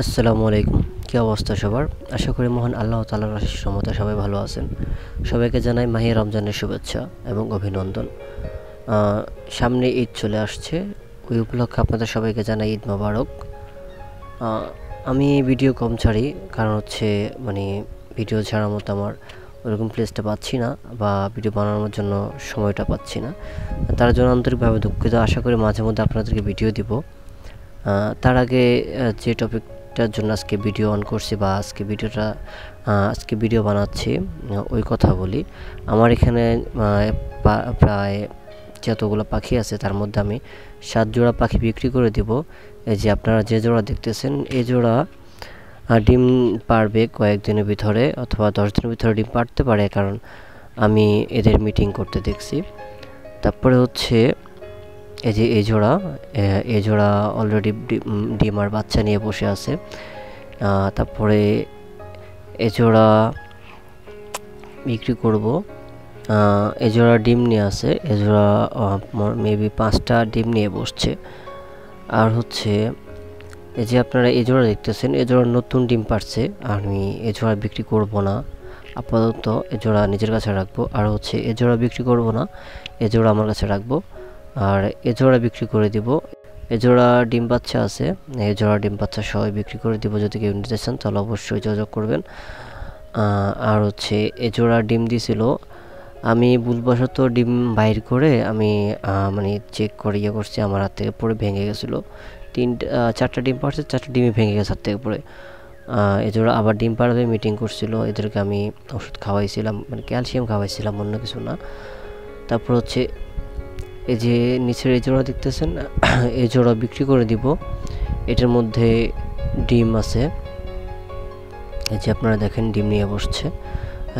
আসসালামু আলাইকুম। কি অবস্থা সবার? আশা করি মহান আল্লাহ তাআলার অশেষ রহমতে সবাই ভালো আছেন। সবাইকে জানাই মাহে রমজানের শুভেচ্ছা এবং অভিনন্দন। আ সামনে ঈদ চলে আসছে। ওই উপলক্ষে আপনাদের সবাইকে জানাই ঈদ মোবারক। আ আমি ভিডিও কম ছাড়ি, কারণ হচ্ছে মানে ভিডিও ছাড়ার মতো আমার ওরকম প্লেসটা পাচ্ছি না, বা ভিডিও বানানোর জন্য সময়টা পাচ্ছি না। তার জন্য আন্তরিকভাবে দুঃখিত। আশা করি মাঝে মধ্যে আপনাদেরকে ভিডিও দিব। তার আগে যে টপিকটার জন্য আজকে ভিডিও অন করছি, বা আজকে ভিডিও বানাচ্ছি, ওই কথা বলি। আমার এখানে প্রায় যতগুলো পাখি আছে তার মধ্যে আমি 7 জোড়া পাখি বিক্রি করে দিব। এই যে আপনারা যে জোড়া দেখতেছেন, এই জোড়া ডিম পারবে কয়েকদিনের ভিতরে, অথবা 10 দিনের ভিতরে ডিম পারতে পারে, কারণ আমি এদের মিটিং করতে দেখছি। তারপরে হচ্ছে এই জোড়া অলরেডি ডিম আর বাচ্চা নিয়ে বসে আছে। তারপরে এ জোড়া বিক্রি করব। এ জোড়া ডিম নিয়ে আছে, এ জোড়া মেবি 5টা ডিম নিয়ে বসছে। আর হচ্ছে এই যে আপনারা এই জোড়া দেখতেছেন, এ জোড়া নতুন ডিম পারছে। আমি এ জোড়া বিক্রি করব না, আপাতত এ জোড়া নিজের কাছে রাখবো। আর হচ্ছে এ জোড়া বিক্রি করব না, এ জোড়া আমার কাছে রাখবো। আর এ জোড়া বিক্রি করে দিব। এ জোড়া ডিম বাচ্চা আছে, এ জোড়া ডিম বাচ্চা সহ বিক্রি করে দিব। যদি কেউ নিতে চান তাহলে অবশ্যই যোগাযোগ করবেন। আর হচ্ছে এ জোড়া ডিম দিছিল, আমি ভুলবশত ডিম বাইর করে আমি মানে চেক করে করছি, আমার হাত থেকে পড়ে ভেঙে গেছিলো। 4টা ডিম পারছে, 4টা ডিমই ভেঙে গেছে হাত থেকে পড়ে। এ জোড়া আবার ডিম পাড়াবে মিটিং করছিল, এদেরকে আমি ওষুধ খাওয়াইছিলাম, মানে ক্যালসিয়াম খাওয়াইছিলাম, অন্য কিছু না। তারপর হচ্ছে এই যে নিচের এই জোড়া দেখতেছেন, এই জোড়া বিক্রি করে দিব। এটার মধ্যে ডিম আছে, এই যে আপনারা দেখেন ডিম নিয়ে বসছে,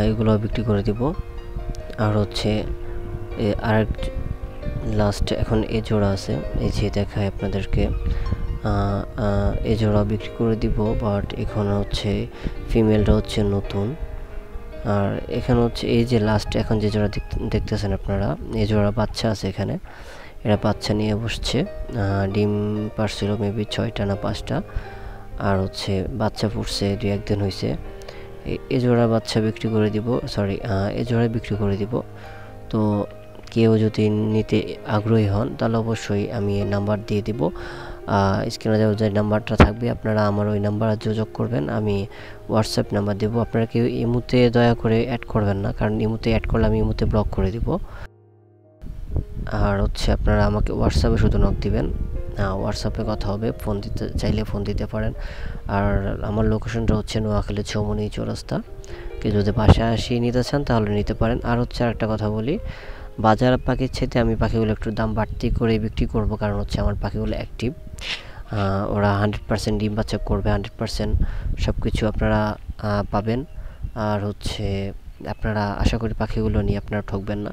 এগুলো বিক্রি করে দিব। আর হচ্ছে আরেক লাস্ট এখন এই জোড়া আছে, এই যে দেখায় আপনাদেরকে, এই জোড়া বিক্রি করে দিব। বাট এখানে হচ্ছে ফিমেলটা হচ্ছে নতুন। আর এখানে হচ্ছে এই যে লাস্ট এখন যে জোড়া দেখতেছেন আপনারা, এই জোড়া বাচ্চা আছে এখানে, এরা বাচ্চা নিয়ে বসছে। ডিম পারছিল মেবি 6টা না 5টা, আর হচ্ছে বাচ্চা ফুটছে 2-1 দিন হয়েছে। এই জোড়া বাচ্চা বিক্রি করে দিব, সরি এই জোড়া বিক্রি করে দিব। তো কেউ যদি নিতে আগ্রহী হন তাহলে অবশ্যই আমি এই নাম্বার দিয়ে দিব। স্ক্রিনে যে নাম্বারটা থাকবে আপনারা আমার ওই নাম্বারে যোগাযোগ করবেন, আমি হোয়াটসঅ্যাপ নাম্বার দেবো। আপনারা কেউ ইমুতে দয়া করে অ্যাড করবেন না, কারণ ইমুতে অ্যাড করলে আমি ইমুতে ব্লক করে দিব। আর হচ্ছে আপনারা আমাকে হোয়াটসঅ্যাপে শুধু নক দিবেন, হোয়াটসঅ্যাপে কথা হবে। ফোন দিতে চাইলে ফোন দিতে পারেন। আর আমার লোকেশনটা হচ্ছে নোয়াখালী চৌমনি চৌরাস্তা। কেউ যদি বাসায় আসিয়ে নিতে চান তাহলে নিতে পারেন। আর হচ্ছে আরেকটা কথা বলি, বাজার পাখির চাইতে আমি পাখিগুলো একটু দাম বাড়তি করে বিক্রি করব, কারণ হচ্ছে আমার পাখিগুলো অ্যাক্টিভ। ওরা 100% ডিম বাচ্চা করবে, 100% সব কিছু আপনারা পাবেন। আর হচ্ছে আপনারা আশা করি পাখিগুলো নিয়ে আপনারা ঠকবেন না।